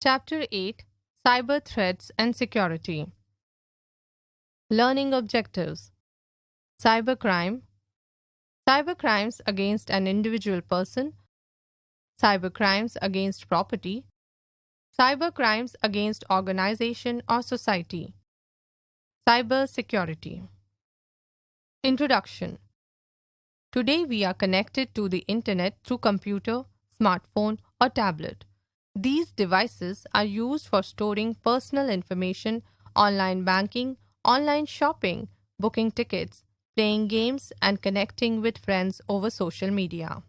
Chapter 8: Cyber Threats and Security. Learning Objectives. Cybercrime. Cybercrimes against an individual person. Cybercrimes against property. Cybercrimes against organization or society. Cybersecurity. Introduction. Today we are connected to the internet through computer, smartphone, or tablet. These devices are used for storing personal information, online banking, online shopping, booking tickets, playing games, and connecting with friends over social media.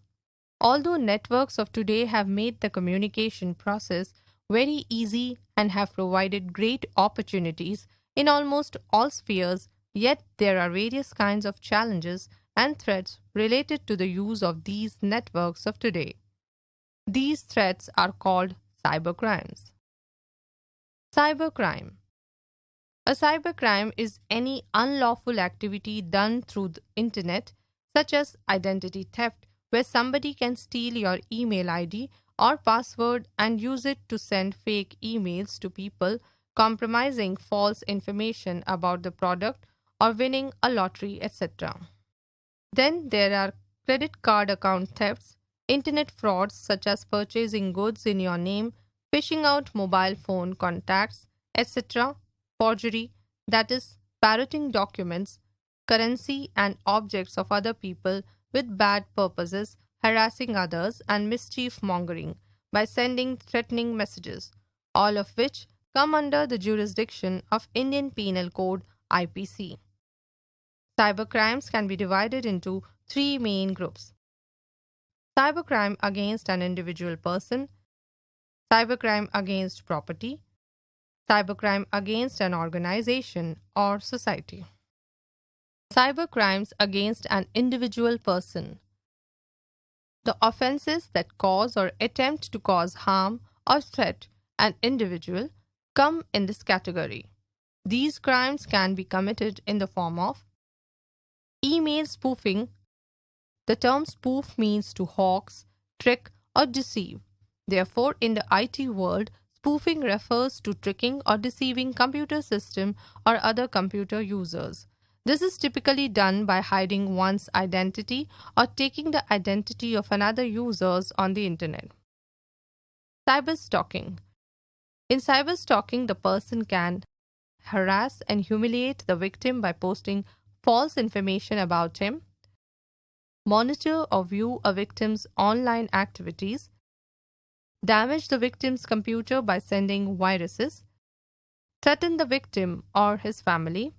Although networks of today have made the communication process very easy and have provided great opportunities in almost all spheres, yet there are various kinds of challenges and threats related to the use of these networks of today. These threats are called cybercrimes. Cybercrime. A cybercrime is any unlawful activity done through the internet, such as identity theft, where somebody can steal your email ID or password and use it to send fake emails to people, compromising false information about the product or winning a lottery, etc. Then there are credit card account thefts, internet frauds such as purchasing goods in your name, phishing out mobile phone contacts, etc., forgery, that is, parroting documents, currency, and objects of other people with bad purposes, harassing others, and mischief mongering by sending threatening messages, all of which come under the jurisdiction of Indian Penal Code IPC. Cybercrimes can be divided into three main groups: cybercrime against an individual person, cybercrime against property, cybercrime against an organization or society. Cybercrimes against an individual person. The offenses that cause or attempt to cause harm or threat an individual come in this category. These crimes can be committed in the form of email spoofing. The term spoof means to hoax, trick, or deceive. Therefore, in the IT world, spoofing refers to tricking or deceiving computer system or other computer users. This is typically done by hiding one's identity or taking the identity of another users on the internet. Cyberstalking. In cyberstalking, the person can harass and humiliate the victim by posting false information about him, monitor or view a victim's online activities, damage the victim's computer by sending viruses, threaten the victim or his family,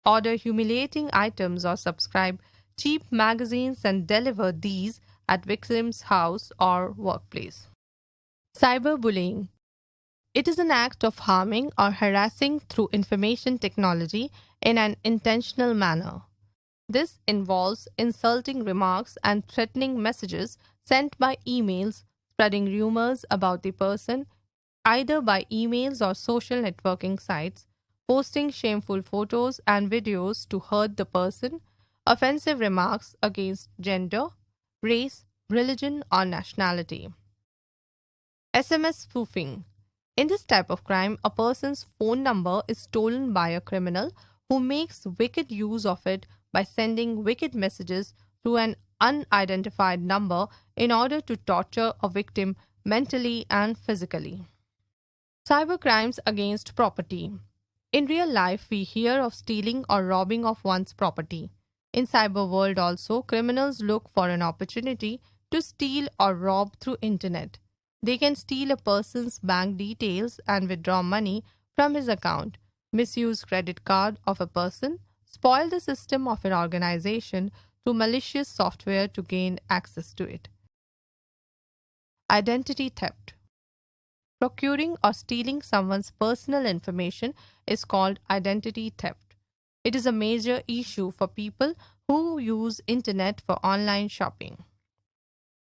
order humiliating items or subscribe cheap magazines and deliver these at victim's house or workplace. Cyberbullying. It is an act of harming or harassing through information technology in an intentional manner. This involves insulting remarks and threatening messages sent by emails, spreading rumors about the person, either by emails or social networking sites, posting shameful photos and videos to hurt the person, offensive remarks against gender, race, religion, or nationality. SMS spoofing. In this type of crime, a person's phone number is stolen by a criminal who makes wicked use of it by sending wicked messages through an unidentified number in order to torture a victim mentally and physically. Cybercrimes against property. In real life, we hear of stealing or robbing of one's property. In cyber world also, criminals look for an opportunity to steal or rob through internet. They can steal a person's bank details and withdraw money from his account, misuse credit card of a person, spoil the system of an organization through malicious software to gain access to it. Identity theft. Procuring or stealing someone's personal information is called identity theft. It is a major issue for people who use internet for online shopping,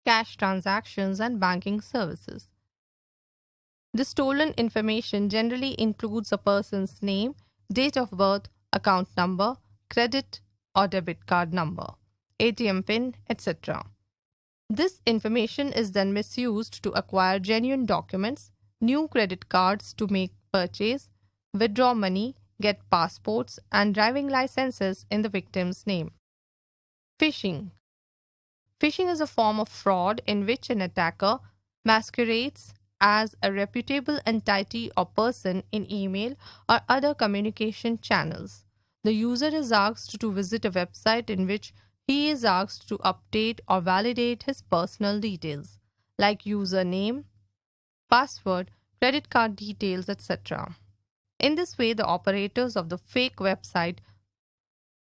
cash transactions, and banking services. The stolen information generally includes a person's name, date of birth, account number, credit or debit card number, ATM PIN, etc. This information is then misused to acquire genuine documents, new credit cards to make purchase, withdraw money, get passports and driving licenses in the victim's name. Phishing. Phishing is a form of fraud in which an attacker masquerades as a reputable entity or person in email or other communication channels. The user is asked to visit a website in which he is asked to update or validate his personal details, like username, password, credit card details, etc. In this way, the operators of the fake website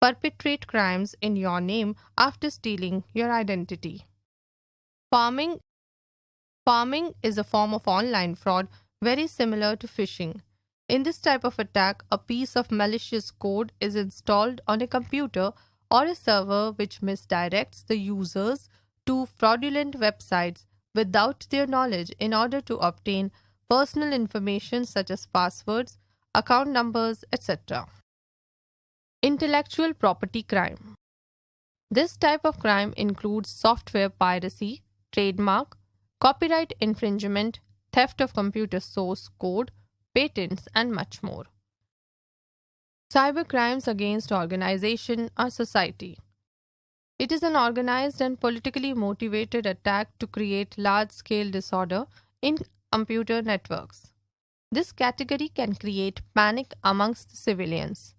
perpetrate crimes in your name after stealing your identity. Farming Farming is a form of online fraud very similar to phishing. In this type of attack, a piece of malicious code is installed on a computer or a server which misdirects the users to fraudulent websites without their knowledge in order to obtain personal information such as passwords, account numbers, etc. Intellectual property crime. This type of crime includes software piracy, trademark, copyright infringement, theft of computer source code, patents, and much more. Cyber crimes against organization or society. It is an organized and politically motivated attack to create large-scale disorder in computer networks. This category can create panic amongst civilians.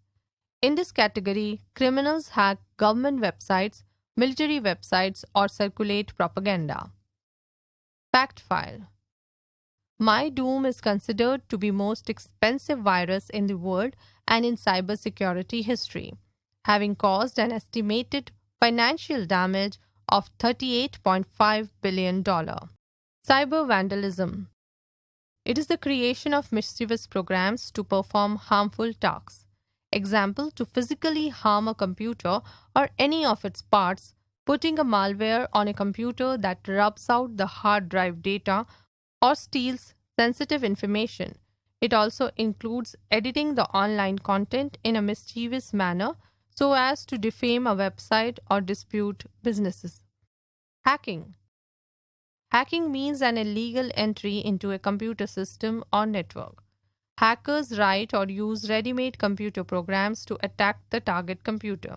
In this category, criminals hack government websites, military websites, or circulate propaganda. Fact file. MyDoom is considered to be most expensive virus in the world and in cybersecurity history, having caused an estimated financial damage of $38.5 billion. Cyber vandalism. It is the creation of mischievous programs to perform harmful tasks. Example, to physically harm a computer or any of its parts, putting a malware on a computer that rubs out the hard drive data or steals sensitive information. It also includes editing the online content in a mischievous manner so as to defame a website or dispute businesses. Hacking. Hacking means an illegal entry into a computer system or network. Hackers write or use ready-made computer programs to attack the target computer.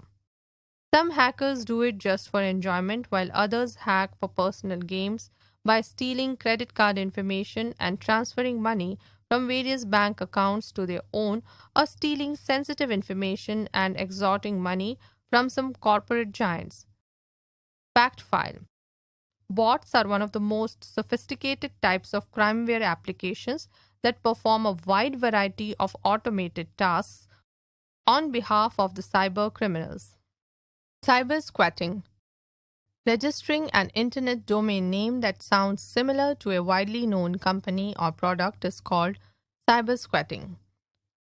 Some hackers do it just for enjoyment, while others hack for personal gains by stealing credit card information and transferring money from various bank accounts to their own, or stealing sensitive information and extorting money from some corporate giants. Fact file. Bots are one of the most sophisticated types of crimeware applications that perform a wide variety of automated tasks on behalf of the cyber criminals. Cyber squatting. Registering an internet domain name that sounds similar to a widely known company or product is called cyber squatting.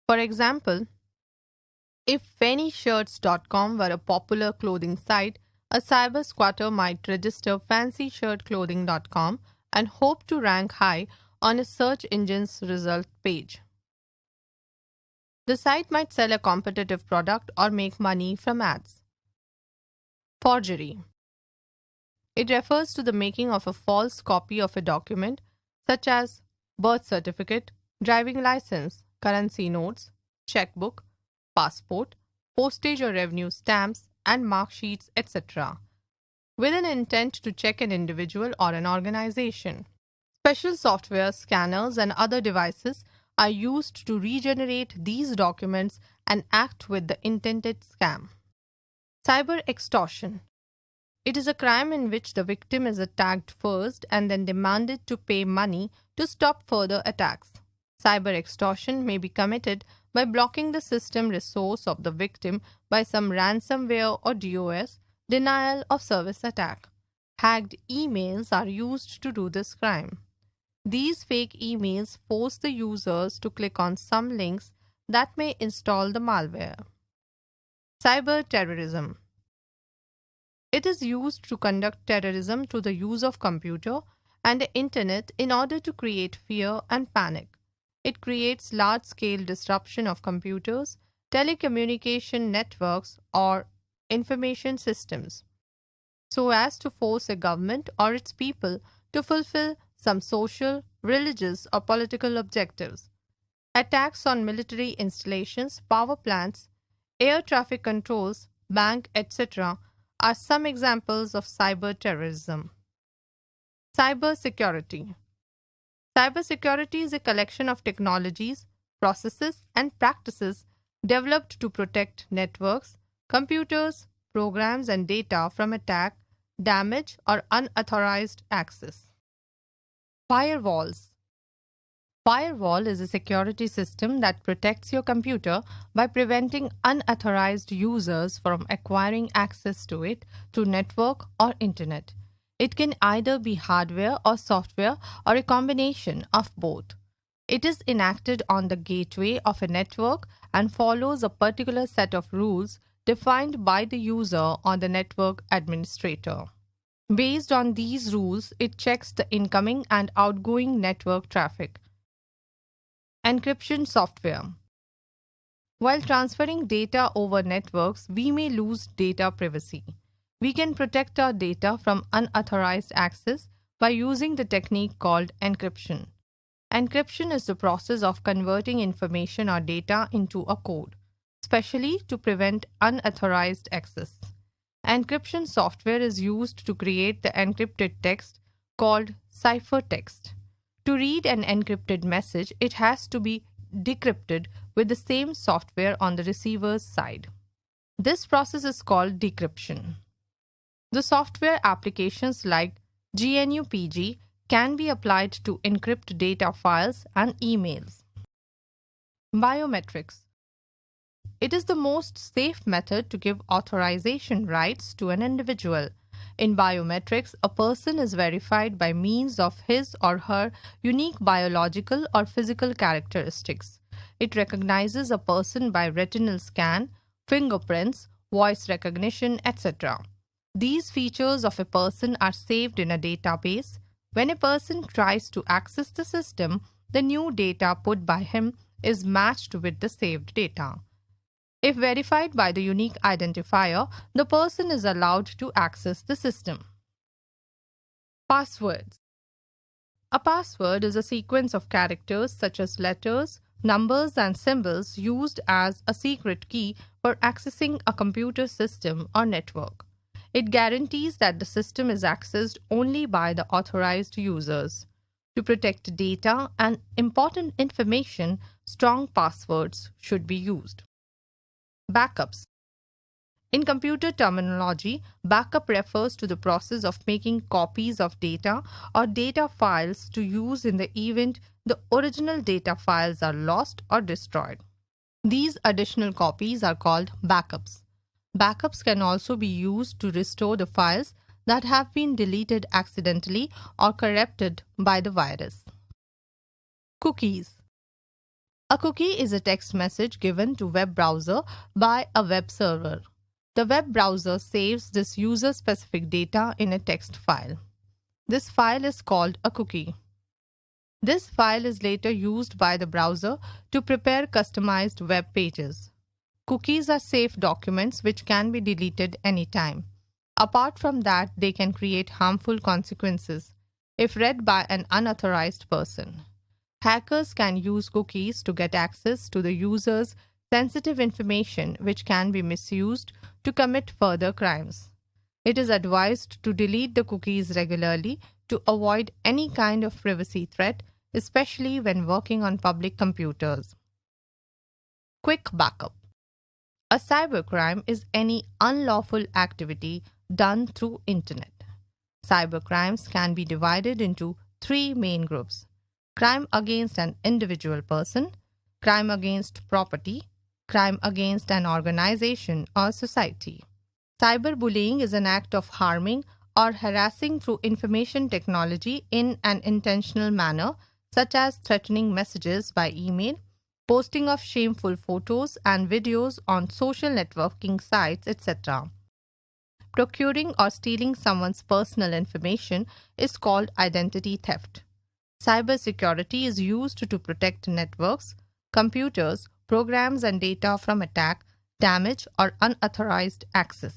For example, if fannyshirts.com were a popular clothing site, a cyber squatter might register fancyshirtclothing.com and hope to rank high on a search engine's result page. The site might sell a competitive product or make money from ads. Forgery. It refers to the making of a false copy of a document such as birth certificate, driving license, currency notes, checkbook, passport, postage or revenue stamps, and mark sheets, etc., with an intent to check an individual or an organization. Special software, scanners, and other devices are used to regenerate these documents and act with the intended scam. Cyber extortion. It is a crime in which the victim is attacked first and then demanded to pay money to stop further attacks. Cyber extortion may be committed by blocking the system resource of the victim by some ransomware or DOS, denial of service attack. Hacked emails are used to do this crime. These fake emails force the users to click on some links that may install the malware. Cyber terrorism. It is used to conduct terrorism through the use of computer and the internet in order to create fear and panic. It creates large-scale disruption of computers, telecommunication networks, or information systems, so as to force a government or its people to fulfill some social, religious, or political objectives. Attacks on military installations, power plants, air traffic controls, bank, etc. are some examples of cyber terrorism. Cybersecurity. Cybersecurity is a collection of technologies, processes, and practices developed to protect networks, computers, programs, and data from attack, damage, or unauthorized access. Firewalls. Firewall is a security system that protects your computer by preventing unauthorized users from acquiring access to it through network or internet. It can either be hardware or software or a combination of both. It is enacted on the gateway of a network and follows a particular set of rules defined by the user or the network administrator. Based on these rules, it checks the incoming and outgoing network traffic. Encryption software. While transferring data over networks, we may lose data privacy. We can protect our data from unauthorized access by using the technique called encryption. Encryption is the process of converting information or data into a code, especially to prevent unauthorized access. Encryption software is used to create the encrypted text called ciphertext. To read an encrypted message, it has to be decrypted with the same software on the receiver's side. This process is called decryption. The software applications like GNU-PG can be applied to encrypt data files and emails. Biometrics. It is the most safe method to give authorization rights to an individual. In biometrics, a person is verified by means of his or her unique biological or physical characteristics. It recognizes a person by retinal scan, fingerprints, voice recognition, etc. These features of a person are saved in a database. When a person tries to access the system, the new data put by him is matched with the saved data. If verified by the unique identifier, the person is allowed to access the system. Passwords. A password is a sequence of characters such as letters, numbers, and symbols used as a secret key for accessing a computer system or network. It guarantees that the system is accessed only by the authorized users. To protect data and important information, strong passwords should be used. Backups. In computer terminology, backup refers to the process of making copies of data or data files to use in the event the original data files are lost or destroyed. These additional copies are called backups. Backups can also be used to restore the files that have been deleted accidentally or corrupted by the virus. Cookies. A cookie is a text message given to web browser by a web server. The web browser saves this user-specific data in a text file. This file is called a cookie. This file is later used by the browser to prepare customized web pages. Cookies are safe documents which can be deleted anytime. Apart from that, they can create harmful consequences if read by an unauthorized person. Hackers can use cookies to get access to the user's sensitive information, which can be misused to commit further crimes. It is advised to delete the cookies regularly to avoid any kind of privacy threat, especially when working on public computers. Quick backup. A cybercrime is any unlawful activity done through internet. Cybercrimes can be divided into three main groups: crime against an individual person, crime against property, crime against an organization or society. Cyberbullying is an act of harming or harassing through information technology in an intentional manner, such as threatening messages by email, posting of shameful photos and videos on social networking sites, etc. Procuring or stealing someone's personal information is called identity theft. Cybersecurity is used to protect networks, computers, programs, and data from attack, damage, or unauthorized access.